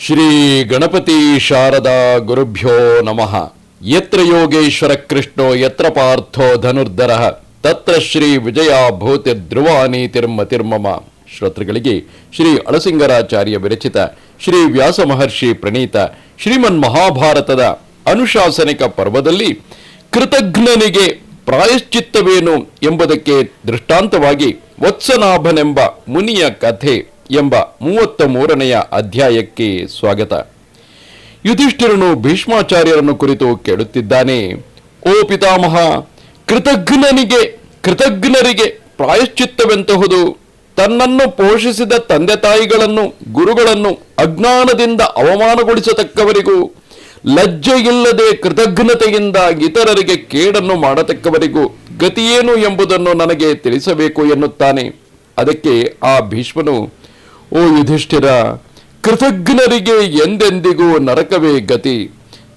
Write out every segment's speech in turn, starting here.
ಶ್ರೀ ಗಣಪತಿ ಶಾರದಾ ಗುರುಭ್ಯೋ ನಮಃ. ಯತ್ರ ಯೋಗೇಶ್ವರ ಕೃಷ್ಣೋ ಯತ್ರ ಪಾರ್ಥೋ ಧನುರ್ಧರಃ ತತ್ರ ಶ್ರೀ ವಿಜಯ ಭೂತಿ ಧ್ರುವಾನೀತಿರ್ಮತಿರ್ಮಮ. ಶ್ರೋತೃಗಳಿಗೆ ಶ್ರೀ ಅಳಸಿಂಗರಾಚಾರ್ಯ ವಿರಚಿತ ಶ್ರೀ ವ್ಯಾಸ ಮಹರ್ಷಿ ಪ್ರಣೀತ ಶ್ರೀಮನ್ ಮಹಾಭಾರತದ ಅನುಶಾಸನಿಕ ಪರ್ವದಲ್ಲಿ ಕೃತಘ್ನನಿಗೆ ಪ್ರಾಯಶ್ಚಿತ್ತವೇನು ಎಂಬುದಕ್ಕೆ ದೃಷ್ಟಾಂತವಾಗಿ ವತ್ಸನಾಭನೆಂಬ ಮುನಿಯ ಕಥೆ ಎಂಬ 33ನೆಯ ಅಧ್ಯಾಯಕ್ಕೆ ಸ್ವಾಗತ. ಯುಧಿಷ್ಠಿರನು ಭೀಷ್ಮಾಚಾರ್ಯರನ್ನು ಕುರಿತು ಕೇಳುತ್ತಿದ್ದಾನೆ. ಓ ಪಿತಾಮಹ, ಕೃತಘ್ನರಿಗೆ ಪ್ರಾಯಶ್ಚಿತ್ತವೆಂತಹುದು? ತನ್ನನ್ನು ಪೋಷಿಸಿದ ತಂದೆ ತಾಯಿಗಳನ್ನು, ಗುರುಗಳನ್ನು ಅಜ್ಞಾನದಿಂದ ಅವಮಾನಗೊಳಿಸತಕ್ಕವರಿಗೂ, ಲಜ್ಜೆಯಿಲ್ಲದೆ ಕೃತಜ್ಞತೆಯಿಂದ ಇತರರಿಗೆ ಕೇಡನ್ನು ಮಾಡತಕ್ಕವರಿಗೂ ಗತಿಯೇನು ಎಂಬುದನ್ನು ನನಗೆ ತಿಳಿಸಬೇಕು ಎನ್ನುತ್ತಾನೆ. ಅದಕ್ಕೆ ಆ ಭೀಷ್ಮನು, ಓ ಯುಧಿಷ್ಠಿರ, ಕೃತಜ್ಞರಿಗೆ ಎಂದೆಂದಿಗೂ ನರಕವೇ ಗತಿ.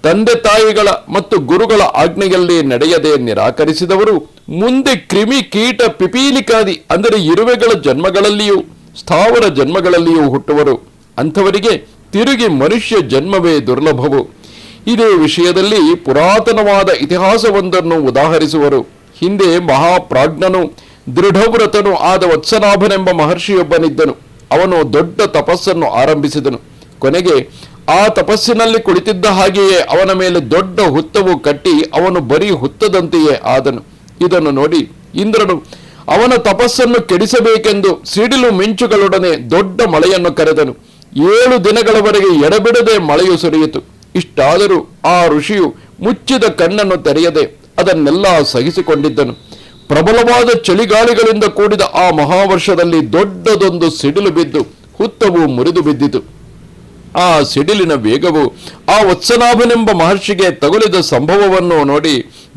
ತಂದೆ ತಾಯಿಗಳ ಮತ್ತು ಗುರುಗಳ ಆಜ್ಞೆಯಲ್ಲಿ ನಡೆಯದೆ ನಿರಾಕರಿಸಿದವರು ಮುಂದೆ ಕ್ರಿಮಿ ಕೀಟ ಪಿಪೀಲಿಕಾದಿ ಅಂದರೆ ಇರುವೆಗಳ ಜನ್ಮಗಳಲ್ಲಿಯೂ ಸ್ಥಾವರ ಜನ್ಮಗಳಲ್ಲಿಯೂ ಹುಟ್ಟುವರು. ಅಂಥವರಿಗೆ ತಿರುಗಿ ಮನುಷ್ಯ ಜನ್ಮವೇ ದುರ್ಲಭವು. ಇದೇ ವಿಷಯದಲ್ಲಿ ಪುರಾತನವಾದ ಇತಿಹಾಸವೊಂದನ್ನು ಉದಾಹರಿಸುವರು. ಹಿಂದೆ ಮಹಾಪ್ರಾಜ್ಞನು ದೃಢವ್ರತನು ಆದ ವತ್ಸನಾಭನೆಂಬ ಮಹರ್ಷಿಯೊಬ್ಬನಿದ್ದನು. ಅವನು ದೊಡ್ಡ ತಪಸ್ಸನ್ನು ಆರಂಭಿಸಿದನು. ಕೊನೆಗೆ ಆ ತಪಸ್ಸಿನಲ್ಲಿ ಕುಳಿತಿದ್ದ ಹಾಗೆಯೇ ಅವನ ಮೇಲೆ ದೊಡ್ಡ ಹುತ್ತವು ಕಟ್ಟಿ ಅವನು ಬರೀ ಹುತ್ತದಂತೆಯೇ ಆದನು. ಇದನ್ನು ನೋಡಿ ಇಂದ್ರನು ಅವನ ತಪಸ್ಸನ್ನು ಕೆಡಿಸಬೇಕೆಂದು ಸಿಡಿಲು ಮಿಂಚುಗಳೊಡನೆ ದೊಡ್ಡ ಮಳೆಯನ್ನು ಕರೆದನು. 7 ದಿನಗಳವರೆಗೆ ಎಡಬಿಡದೆ ಮಳೆಯು ಸುರಿಯಿತು. ಇಷ್ಟಾದರೂ ಆ ಋಷಿಯು ಮುಚ್ಚಿದ ಕಣ್ಣನ್ನು ತೆರೆಯದೆ ಅದನ್ನೆಲ್ಲ ಸಹಿಸಿಕೊಂಡಿದ್ದನು. ಪ್ರಬಲವಾದ ಚಳಿಗಾಳಿಗಳಿಂದ ಕೂಡಿದ ಆ ಮಹಾವರ್ಷದಲ್ಲಿ ದೊಡ್ಡದೊಂದು ಸಿಡಿಲು ಬಿದ್ದು ಹುತ್ತವು ಮುರಿದು ಬಿದ್ದಿತು. ಆ ಸಿಡಿಲಿನ ವೇಗವು ಆ ವತ್ಸನಾಭನೆಂಬ ಮಹರ್ಷಿಗೆ ತಗುಲಿದ ಸಂಭವವನ್ನು ನೋಡಿ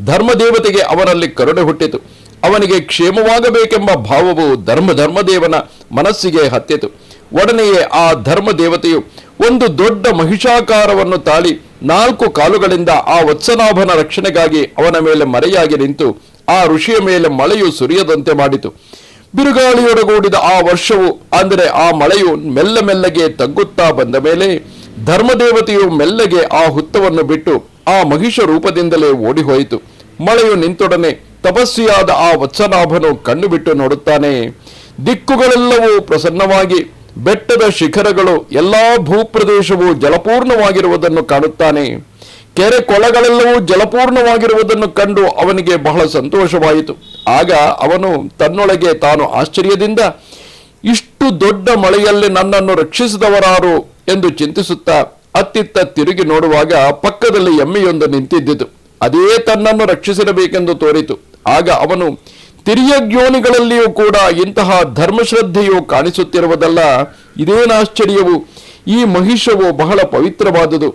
ಧರ್ಮದೇವತೆಗೆ ಅವನಲ್ಲಿ ಕರುಣೆ ಹುಟ್ಟಿತು. ಅವನಿಗೆ ಕ್ಷೇಮವಾಗಬೇಕೆಂಬ ಭಾವವು ಧರ್ಮದೇವನ ಮನಸ್ಸಿಗೆ ಹತ್ತಿತು. ಒಡನೆಯೇ ಆ ಧರ್ಮದೇವತೆಯು ಒಂದು ದೊಡ್ಡ ಮಹಿಷಾಕಾರವನ್ನು ತಾಳಿ 4 ಕಾಲುಗಳಿಂದ ಆ ವತ್ಸನಾಭನ ರಕ್ಷಣೆಗಾಗಿ ಅವನ ಮೇಲೆ ಮರೆಯಾಗಿ ನಿಂತು ಆ ಋಷಿಯ ಮೇಲೆ ಮಳೆಯು ಸುರಿಯದಂತೆ ಮಾಡಿತು. ಬಿರುಗಾಳಿಯೊಡಗೂಡಿದ ಆ ವರ್ಷವು ಅಂದರೆ ಆ ಮಳೆಯು ಮೆಲ್ಲಗೆ ತಗ್ಗುತ್ತಾ ಬಂದ ಮೇಲೆ ಧರ್ಮದೇವತೆಯು ಮೆಲ್ಲಗೆ ಆ ಹುತ್ತವನ್ನು ಬಿಟ್ಟು ಆ ಮಹಿಷ ರೂಪದಿಂದಲೇ ಓಡಿ ಹೋಯಿತು. ಮಳೆಯು ನಿಂತೊಡನೆ ತಪಸ್ವಿಯಾದ ಆ ವತ್ಸನಾಭನು ಕಣ್ಣು ಬಿಟ್ಟು ನೋಡುತ್ತಾನೆ. ದಿಕ್ಕುಗಳೆಲ್ಲವೂ ಪ್ರಸನ್ನವಾಗಿ ಬೆಟ್ಟದ ಶಿಖರಗಳು ಎಲ್ಲಾ ಭೂಪ್ರದೇಶವು ಜಲಪೂರ್ಣವಾಗಿರುವುದನ್ನು ಕಾಣುತ್ತಾನೆ. ಕೆರೆ ಕೊಳಗಳೆಲ್ಲವೂ ಜಲಪೂರ್ಣವಾಗಿರುವುದನ್ನು ಕಂಡು ಅವನಿಗೆ ಬಹಳ ಸಂತೋಷವಾಯಿತು. ಆಗ ಅವನು ತನ್ನೊಳಗೆ ತಾನು ಆಶ್ಚರ್ಯದಿಂದ ಇಷ್ಟು ದೊಡ್ಡ ಮಳೆಯಲ್ಲಿ ನನ್ನನ್ನು ರಕ್ಷಿಸಿದವರಾರು ಎಂದು ಚಿಂತಿಸುತ್ತಾ ಅತ್ತಿತ್ತ ತಿರುಗಿ ನೋಡುವಾಗ ಪಕ್ಕದಲ್ಲಿ ಎಮ್ಮೆಯೊಂದು ನಿಂತಿದ್ದಿತು. ಅದೇ ತನ್ನನ್ನು ರಕ್ಷಿಸಿರಬೇಕೆಂದು ತೋರಿತು. ಆಗ ಅವನು ತಿರ್ಯಗ್ಯೋನಿಗಳಲ್ಲಿಯೂ ಕೂಡ ಇಂತಹ ಧರ್ಮಶ್ರದ್ಧೆಯು ಕಾಣಿಸುತ್ತಿರುವುದಲ್ಲ, ಇದೇನಾಶ್ಚರ್ಯವು! ಈ ಮಹಿಷವು ಬಹಳ ಪವಿತ್ರವಾದುದು.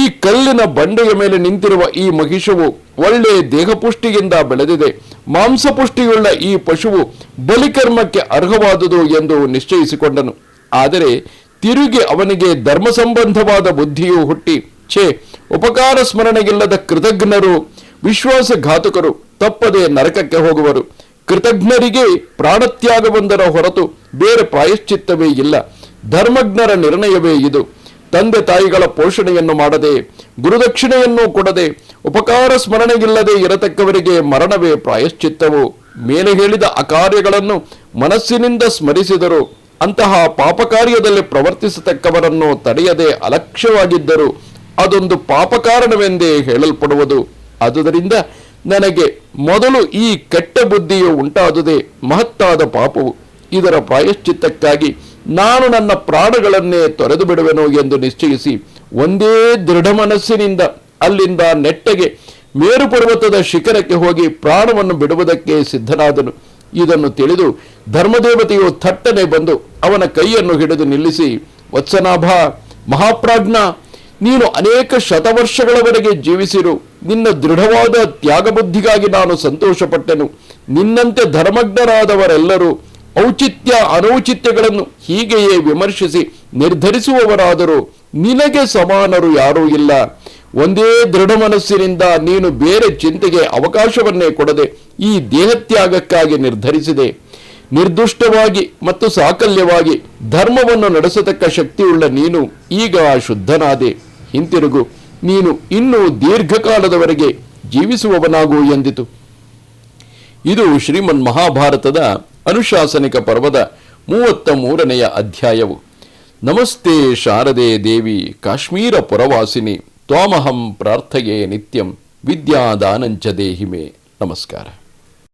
ಈ ಕಲ್ಲಿನ ಬಂಡೆಯ ಮೇಲೆ ನಿಂತಿರುವ ಈ ಮಹಿಷವು ಒಳ್ಳೆ ದೇಹಪುಷ್ಟಿಯಿಂದ ಬೆಳೆದಿದೆ. ಮಾಂಸಪುಷ್ಟಿಯುಳ್ಳ ಈ ಪಶುವು ಬಲಿಕರ್ಮಕ್ಕೆ ಅರ್ಹವಾದುದು ಎಂದು ನಿಶ್ಚಯಿಸಿಕೊಂಡನು. ಆದರೆ ತಿರುಗಿ ಅವನಿಗೆ ಧರ್ಮ ಸಂಬಂಧವಾದ ಬುದ್ಧಿಯು ಹುಟ್ಟಿ, ಉಪಕಾರ ಸ್ಮರಣೆಗಿಲ್ಲದ ಕೃತಜ್ಞರು, ವಿಶ್ವಾಸಘಾತುಕರು ತಪ್ಪದೆ ನರಕಕ್ಕೆ ಹೋಗುವರು. ಕೃತಜ್ಞರಿಗೆ ಪ್ರಾಣತ್ಯಾಗವೊಂದರ ಹೊರತು ಬೇರೆ ಪ್ರಾಯಶ್ಚಿತ್ತವೇ ಇಲ್ಲ. ಧರ್ಮಜ್ಞರ ನಿರ್ಣಯವೇ ಇದು. ತಂದೆ ತಾಯಿಗಳ ಪೋಷಣೆಯನ್ನು ಮಾಡದೆ, ಗುರುದಕ್ಷಿಣೆಯನ್ನು ಕೊಡದೆ, ಉಪಕಾರ ಸ್ಮರಣೆಗಿಲ್ಲದೆ ಇರತಕ್ಕವರಿಗೆ ಮರಣವೇ ಪ್ರಾಯಶ್ಚಿತ್ತವು. ಮೇಲೆ ಹೇಳಿದ ಅಕಾರ್ಯಗಳನ್ನು ಮನಸ್ಸಿನಿಂದ ಸ್ಮರಿಸಿದರು, ಅಂತಹ ಪಾಪಕಾರ್ಯದಲ್ಲಿ ಪ್ರವರ್ತಿಸತಕ್ಕವರನ್ನು ತಡೆಯದೆ ಅಲಕ್ಷ್ಯವಾಗಿದ್ದರು ಅದೊಂದು ಪಾಪಕಾರಣವೆಂದೇ ಹೇಳಲ್ಪಡುವುದು. ಆದುದರಿಂದ ನನಗೆ ಮೊದಲು ಈ ಕೆಟ್ಟ ಬುದ್ಧಿಯು ಉಂಟಾದುದೇ ಮಹತ್ತಾದ ಪಾಪವು. ಇದರ ಪ್ರಾಯಶ್ಚಿತ್ತಕ್ಕಾಗಿ ನಾನು ನನ್ನ ಪ್ರಾಣಗಳನ್ನೇ ತೊರೆದು ಬಿಡುವೆನು ಎಂದು ನಿಶ್ಚಯಿಸಿ ಒಂದೇ ದೃಢ ಮನಸ್ಸಿನಿಂದ ಅಲ್ಲಿಂದ ನೆಟ್ಟಗೆ ಮೇರು ಪರ್ವತದ ಶಿಖರಕ್ಕೆ ಹೋಗಿ ಪ್ರಾಣವನ್ನು ಬಿಡುವುದಕ್ಕೆ ಸಿದ್ಧನಾದನು. ಇದನ್ನು ತಿಳಿದು ಧರ್ಮದೇವತೆಯು ಥಟ್ಟನೆ ಬಂದು ಅವನ ಕೈಯನ್ನು ಹಿಡಿದು ನಿಲ್ಲಿಸಿ, ವತ್ಸನಾಭ, ಮಹಾಪ್ರಾಜ್ಞ, ನೀನು ಅನೇಕ ಶತವರ್ಷಗಳವರೆಗೆ ಜೀವಿಸಿರು. ನಿನ್ನ ದೃಢವಾದ ತ್ಯಾಗಬುದ್ಧಿಗಾಗಿ ನಾನು ಸಂತೋಷಪಟ್ಟೆನು. ನಿನ್ನಂತೆ ಧರ್ಮಜ್ಞರಾದವರೆಲ್ಲರೂ ಔಚಿತ್ಯ ಅನೌಚಿತ್ಯಗಳನ್ನು ಹೀಗೆಯೇ ವಿಮರ್ಶಿಸಿ ನಿರ್ಧರಿಸುವವರಾದರೂ ನಿನಗೆ ಸಮಾನರು ಯಾರೂ ಇಲ್ಲ. ಒಂದೇ ದೃಢ ಮನಸ್ಸಿನಿಂದ ನೀನು ಬೇರೆ ಚಿಂತೆಗೆ ಅವಕಾಶವನ್ನೇ ಕೊಡದೆ ಈ ದೇಹತ್ಯಾಗಕ್ಕಾಗಿ ನಿರ್ಧರಿಸಿದೆ. ನಿರ್ದುಷ್ಟವಾಗಿ ಮತ್ತು ಸಾಕಲ್ಯವಾಗಿ ಧರ್ಮವನ್ನು ನಡೆಸತಕ್ಕ ಶಕ್ತಿಯುಳ್ಳ ನೀನು ಈಗ ಶುದ್ಧನಾದೆ. ಹಿಂತಿರುಗು, ನೀನು ಇನ್ನೂ ದೀರ್ಘಕಾಲದವರೆಗೆ ಜೀವಿಸುವವನಾಗು ಎಂದಿತು. ಇದು ಶ್ರೀಮನ್ ಮಹಾಭಾರತದ ಅನುಶಾಸನಿಕ ಪರ್ವದ 33ನೆಯ ಅಧ್ಯಾಯವು. ನಮಸ್ತೆ ಶಾರದೆ ದೇವಿ ಕಾಶ್ಮೀರ ಪುರವಾಸಿನಿ ತ್ವಾಮಹಂ ಪ್ರಾರ್ಥಯೇ ನಿತ್ಯಂ ವಿದ್ಯಾದಾನಂಚ ದೇಹಿಮೆ. ನಮಸ್ಕಾರ.